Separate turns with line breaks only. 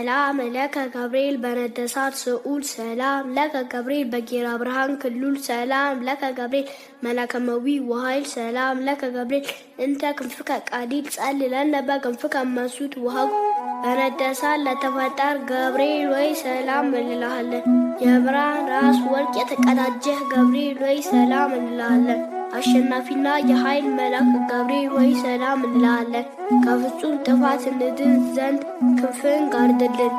ሰላም ለከ ገብርኤል በነደሳት ስዑል ሰላም ለከ ገብርኤል በጌራ ብርሃን ክሉል ሰላም ለከ ገብርኤል መላከመዊ ወኃይል ሰላም ለከ ገብርኤል እንተ ክንፍከ ቃዲል ጸልለነ በክንፍከ መሱት ውሃው በነደሳት ለተፈጠር ገብርኤል ወይ ሰላም እንልሃለን። የብርሃን ራስ ወርቅ የተቀዳጀህ ገብርኤል ወይ ሰላም እንልሃለን። አሸናፊና የኃይል መልአክ ገብርኤል ወይ ሰላም እንልሃለን። ከፍጹም ጥፋት እንድን ዘንድ ክንፍን ጋርድልን።